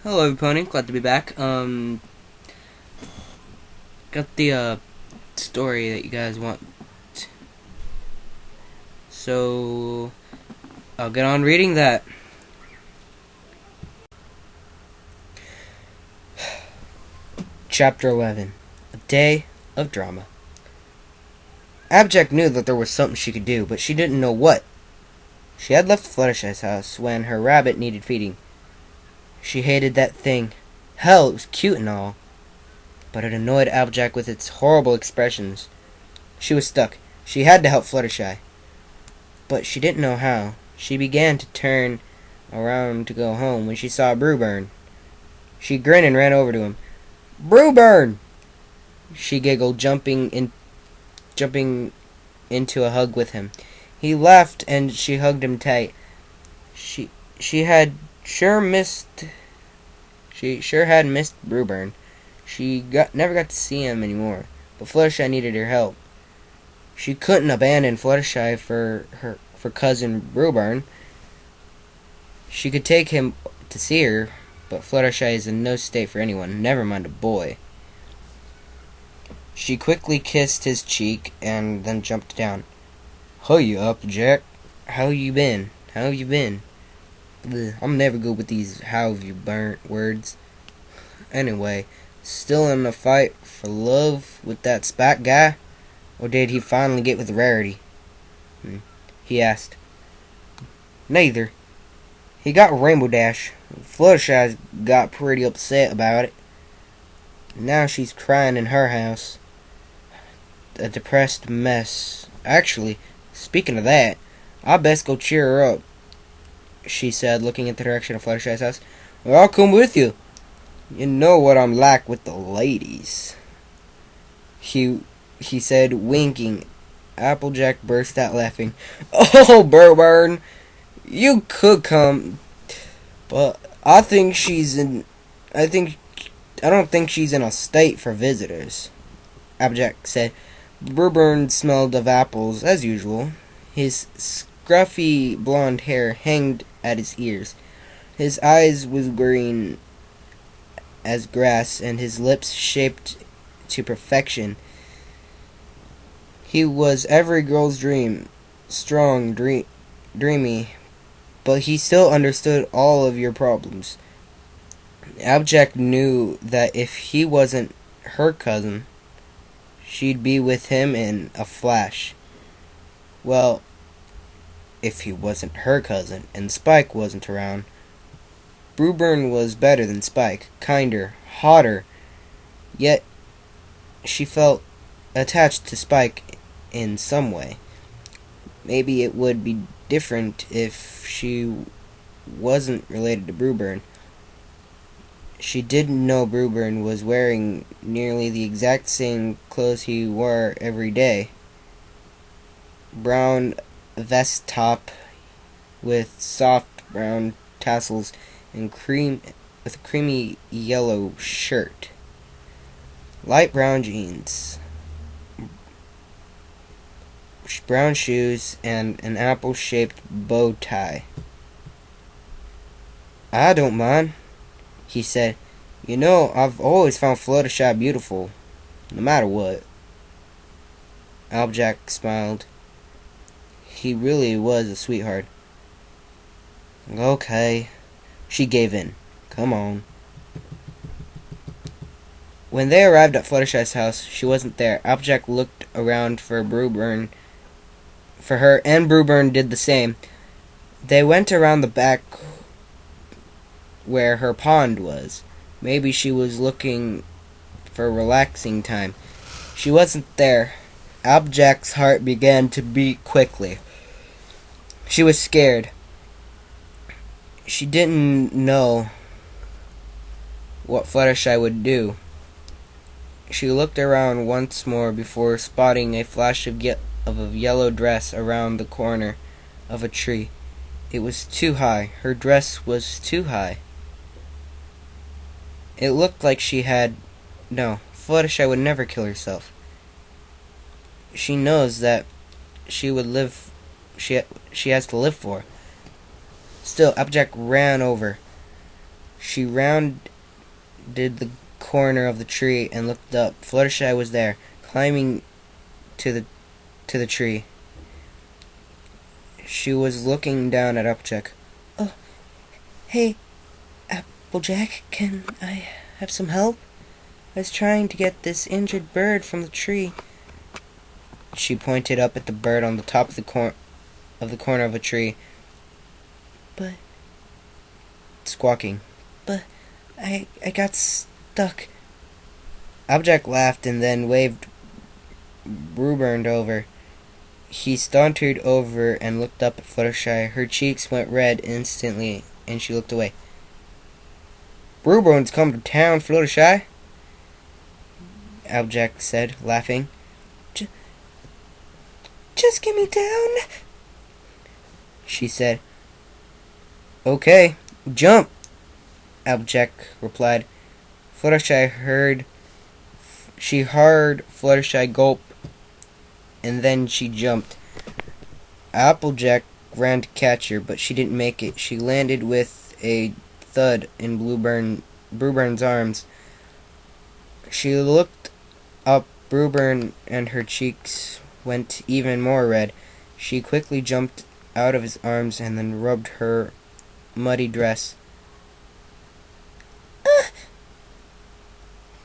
Hello everybody, glad to be back. Got the story that you guys want. So I'll get on reading that. Chapter 11. A Day of Drama. AppleJack knew that there was something she could do, but she didn't know what. She had left Fluttershy's house when her rabbit needed feeding. She hated that thing. Hell, it was cute and all, but it annoyed AppleJack with its horrible expressions. She was stuck. She had to help Fluttershy, but she didn't know how. She began to turn around to go home when she saw Brewburn. She grinned and ran over to him. "Brewburn!" she giggled, jumping into a hug with him. He laughed and she hugged him tight. She sure had missed Brewburn. She never got to see him anymore, but Fluttershy needed her help. She couldn't abandon Fluttershy for cousin Brewburn. She could take him to see her, but Fluttershy is in no state for anyone, never mind a boy. She quickly kissed his cheek and then jumped down. "Hiya, AppleJack. How you been? Ugh, I'm never good with these how have you burnt words. Anyway, still in a fight for love with that Spike guy? Or did he finally get with Rarity?" he asked. "Neither. He got Rainbow Dash. Fluttershy got pretty upset about it. Now she's crying in her house. A depressed mess. Actually, speaking of that, I best go cheer her up," she said, looking in the direction of Fluttershy's house. "Well, I'll come with you. You know what I'm like with the ladies," he said, winking. AppleJack burst out laughing. "Oh, Brewburn, you could come, but I don't think she's in a state for visitors," AppleJack said. Brewburn smelled of apples as usual. His scruffy blonde hair hanged at his ears. His eyes was green as grass, and his lips shaped to perfection. He was every girl's dream, strong, dreamy, but he still understood all of your problems. AppleJack knew that if he wasn't her cousin, she'd be with him in a flash. Well, if he wasn't her cousin and Spike wasn't around, Brewburn was better than Spike, kinder, hotter, yet she felt attached to Spike in some way. Maybe it would be different if she wasn't related to Brewburn. She didn't know Brewburn was wearing nearly the exact same clothes he wore every day. Brown vest top with soft brown tassels and with a creamy yellow shirt. Light brown jeans, brown shoes, and an apple-shaped bow tie. "I don't mind," he said. "You know, I've always found Fluttershy beautiful, no matter what." AppleJack smiled. He really was a sweetheart. "Okay." She gave in. "Come on." When they arrived at Fluttershy's house, she wasn't there. AppleJack looked around for her, and Brewburn did the same. They went around the back where her pond was. Maybe she was looking for relaxing time. She wasn't there. AppleJack's heart began to beat quickly. She was scared. She didn't know what Fluttershy would do. She looked around once more before spotting a flash of a yellow dress around the corner of a tree. It was too high. Her dress was too high. It looked like Fluttershy would never kill herself. She knows that she has to live for. Still, AppleJack ran over. She rounded the corner of the tree and looked up. Fluttershy was there, climbing to the tree. She was looking down at AppleJack. "Oh, hey, AppleJack, can I have some help? I was trying to get this injured bird from the tree." She pointed up at the bird on the top of the corner of a tree. "But," squawking, "but I got stuck." AppleJack laughed and then waved Bluebird over. He sauntered over and looked up at Fluttershy. Her cheeks went red instantly, and she looked away. "Bluebird's come to town, Fluttershy," AppleJack said, laughing. "Just get me down," she said. "Okay, jump," AppleJack replied. She heard Fluttershy gulp, and then she jumped. AppleJack ran to catch her, but she didn't make it. She landed with a thud in Bluebird's arms. She looked up Bluebird, and her cheeks went even more red. She quickly jumped out of his arms and then rubbed her muddy dress.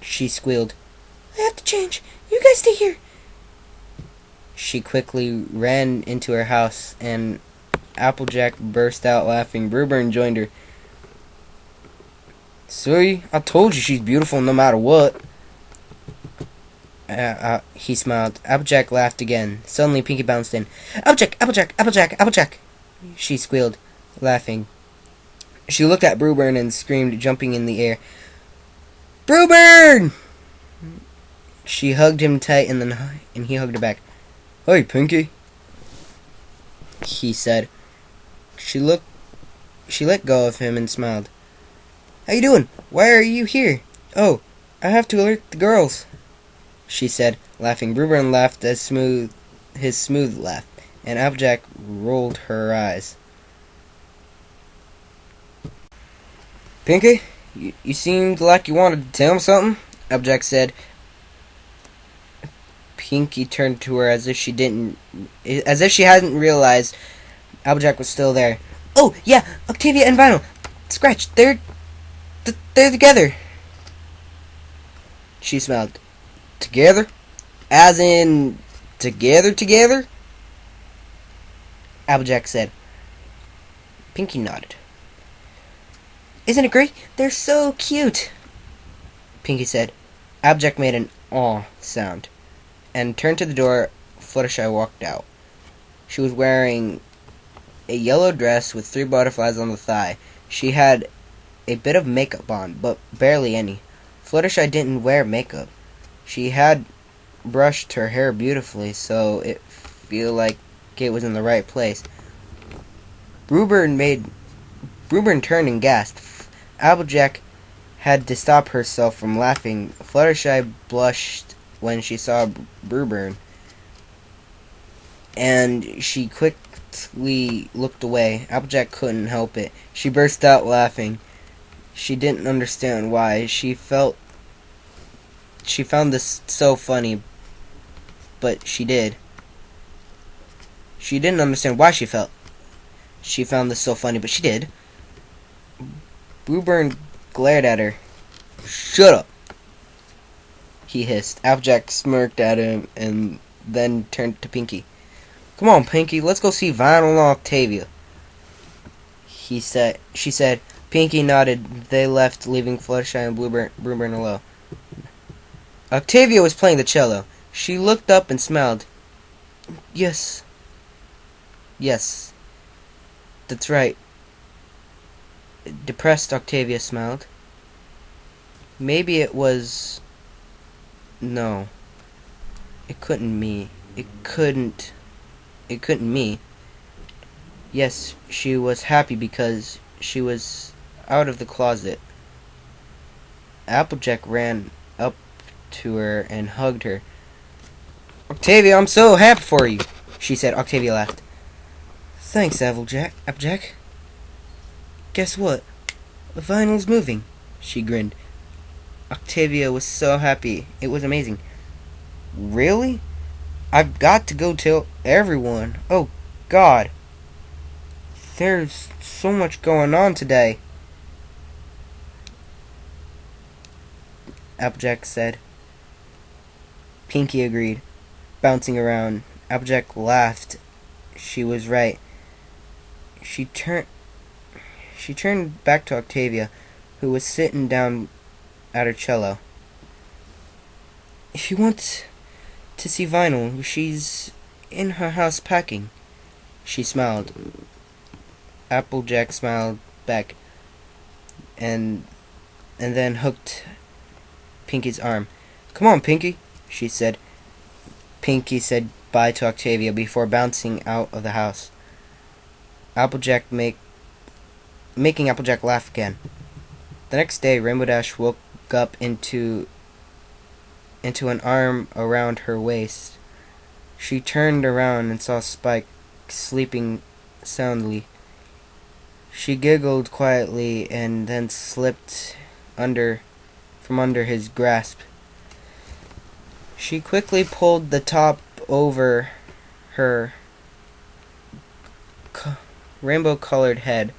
She squealed. "I have to change. You guys stay here." She quickly ran into her house, and AppleJack burst out laughing. Bluebird joined her. "See, I told you she's beautiful no matter what." He smiled. AppleJack laughed again. Suddenly, Pinky bounced in. "AppleJack, AppleJack, AppleJack, AppleJack!" she squealed, laughing. She looked at Bluebird and screamed, jumping in the air. "Bluebird!" She hugged him tight, and he hugged her back. "Hey, Pinky," he said. She let go of him and smiled. "How you doing? Why are you here?" "Oh, I have to alert the girls," she said, laughing. Bluebird laughed his smooth laugh, and AppleJack rolled her eyes. "Pinky, you seemed like you wanted to tell me something," AppleJack said. Pinky turned to her as if she hadn't realized AppleJack was still there. "Oh, yeah, Octavia and Vinyl. Scratch, they're together." She smiled. "Together? As in together? AppleJack said. Pinky nodded. "Isn't it great? They're so cute," Pinky said. AppleJack made an aw sound and turned to the door. Fluttershy walked out. She was wearing a yellow dress with 3 butterflies on the thigh. She had a bit of makeup on, but barely any. Fluttershy didn't wear makeup. She had brushed her hair beautifully, so it felt like it was in the right place. Bluebird turned and gasped. AppleJack had to stop herself from laughing. Fluttershy blushed when she saw Bluebird, and she quickly looked away. AppleJack couldn't help it. She burst out laughing. She didn't understand why. She found this so funny, but she did. She didn't understand why she found this so funny, but she did. Bluebird glared at her. "Shut up," he hissed. AppleJack smirked at him and then turned to Pinky. "Come on, Pinky, let's go see Vinyl and Octavia," she said. Pinky nodded. They left, leaving Fluttershy and Bluebird alone. Octavia was playing the cello. She looked up and smiled. Yes, that's right." Depressed Octavia smiled. "Maybe it was... No. It couldn't me. It couldn't me." Yes, she was happy because she was out of the closet. AppleJack ran up to her and hugged her. "Octavia, I'm so happy for you," she said. Octavia laughed. "Thanks, AppleJack. Guess what? The vinyl's moving, she grinned. Octavia was so happy. It was amazing. Really? I've got to go tell everyone. Oh, God. There's so much going on today, Applejack said. Pinky agreed, bouncing around. Applejack laughed. She was right. She turned back to Octavia, who was sitting down at her cello. If you want to see Vinyl, she's in her house packing. She smiled. Applejack smiled back and then hooked Pinky's arm. Come on, Pinky, she said. Pinky said bye to Octavia before bouncing out of the house. Making Applejack laugh again. The next day, Rainbow Dash woke up into an arm around her waist. She turned around and saw Spike sleeping soundly. She giggled quietly and then slipped from under his grasp. She quickly pulled the top over her rainbow-colored head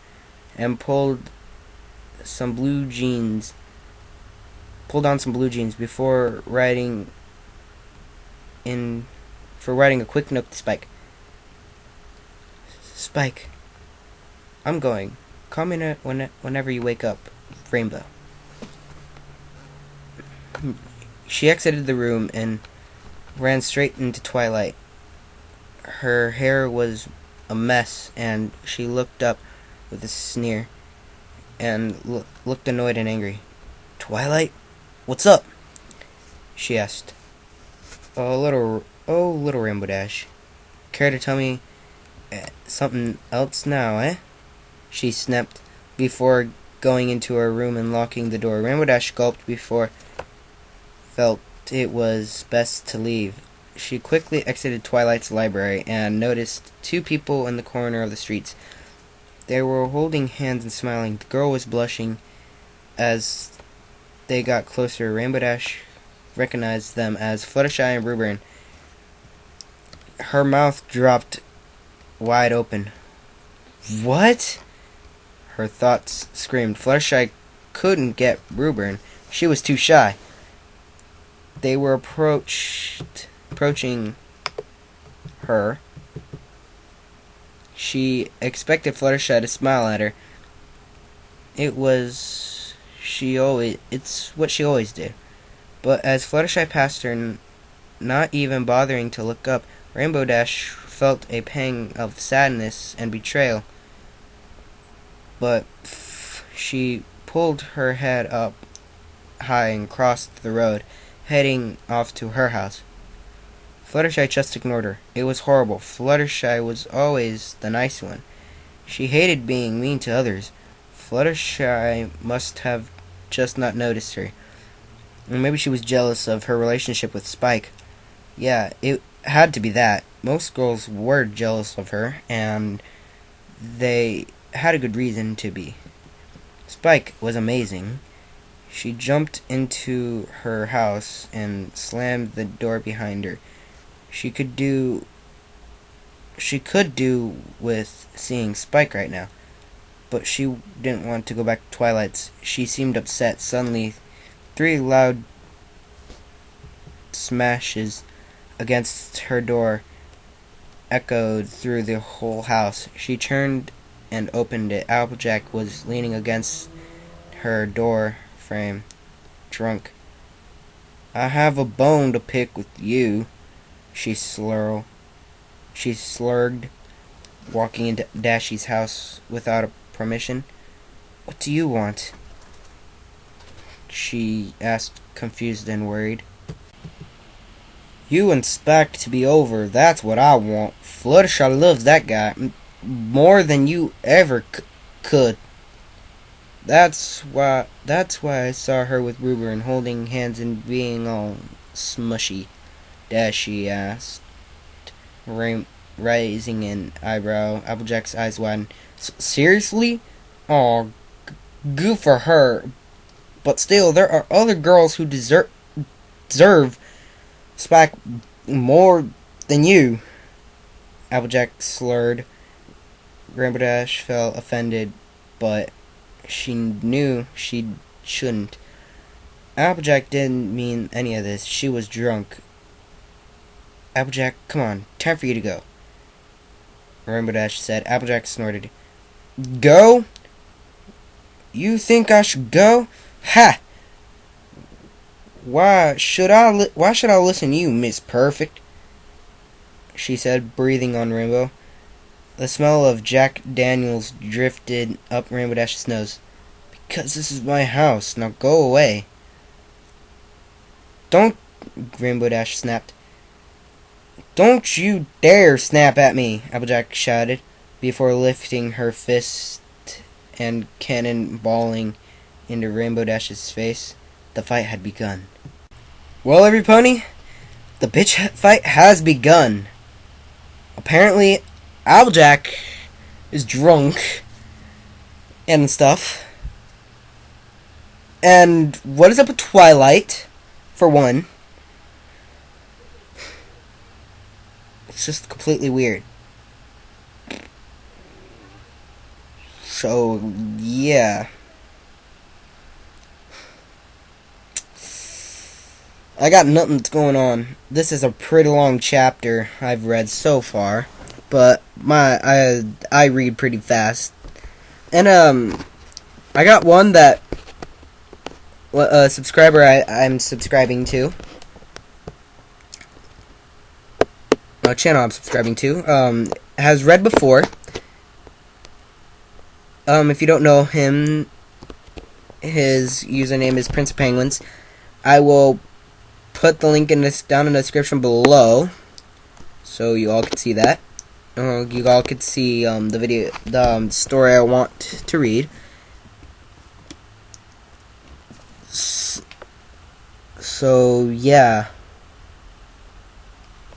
and pulled on some blue jeans before writing a quick note to Spike. Spike, I'm going. Call me whenever you wake up. Rainbow. She exited the room and ran straight into Twilight. Her hair was a mess, and she looked up with a sneer and looked annoyed and angry. Twilight? What's up? She asked. Little Rainbow Dash. Care to tell me something else now, eh? She snapped before going into her room and locking the door. Rainbow Dash gulped before felt it was best to leave. She quickly exited Twilight's library and noticed two people in the corner of the streets. They were holding hands and smiling. The girl was blushing. As they got closer, Rainbow Dash recognized them as Fluttershy and Blueburn. Her mouth dropped wide open. What? Her thoughts screamed. Fluttershy couldn't get Blueburn. She was too shy. They were approaching her. She expected Fluttershy to smile at her. It's what she always did. But as Fluttershy passed her, not even bothering to look up, Rainbow Dash felt a pang of sadness and betrayal. But she pulled her head up high and crossed the road, heading off to her house. Fluttershy just ignored her. It was horrible. Fluttershy was always the nice one. She hated being mean to others. Fluttershy must have just not noticed her. Or maybe she was jealous of her relationship with Spike. Yeah, it had to be that. Most girls were jealous of her, and they had a good reason to be. Spike was amazing. She jumped into her house and slammed the door behind her. She could do with seeing Spike right now, but she didn't want to go back to Twilight's. She seemed upset. Suddenly, 3 loud smashes against her door echoed through the whole house. She turned and opened it. Applejack was leaning against her door frame, drunk. I have a bone to pick with you, she slurred, walking into Dashy's house without a permission. What do you want? She asked, confused and worried. You and Spike to be over, that's what I want. Fluttershy loves that guy more than you ever could. That's why I saw her with Ruber and holding hands and being all smushy. Dashy asked, raising an eyebrow. Applejack's eyes widened. Seriously? Aw, Good for her. But still, there are other girls who deserve Spike more than you. Applejack slurred. Rainbow Dash felt offended, but she knew she shouldn't. Applejack didn't mean any of this. She was drunk. Applejack, come on. Time for you to go. Rainbow Dash said. Applejack snorted. Go? You think I should go? Ha! Why should I listen to you, Miss Perfect? She said, breathing on Rainbow. The smell of Jack Daniels drifted up Rainbow Dash's nose. Because this is my house. Now go away. Don't, Rainbow Dash snapped. Don't you dare snap at me, Applejack shouted, before lifting her fist and cannonballing into Rainbow Dash's face. The fight had begun. Well, every pony, the bitch fight has begun. Apparently, Applejack is drunk and stuff. And what is up with Twilight, for one? It's just completely weird. So, yeah. I got nothing that's going on. This is a pretty long chapter I've read so far, but I read pretty fast. And I got one that a subscriber I'm subscribing to, a channel I'm subscribing to, has read before. If you don't know him, his username is Prince of Penguins. I will put the link down in the description below, so you all can see that. You all can see the story I want to read. So yeah,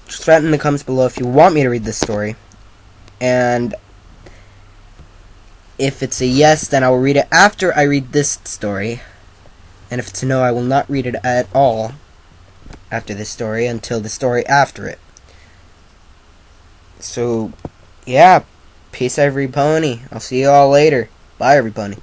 just write in the comments below if you want me to read this story, and if it's a yes, then I will read it after I read this story, and if it's a no, I will not read it at all after this story until the story after it. So, yeah, peace every pony. I'll see you all later. Bye every pony.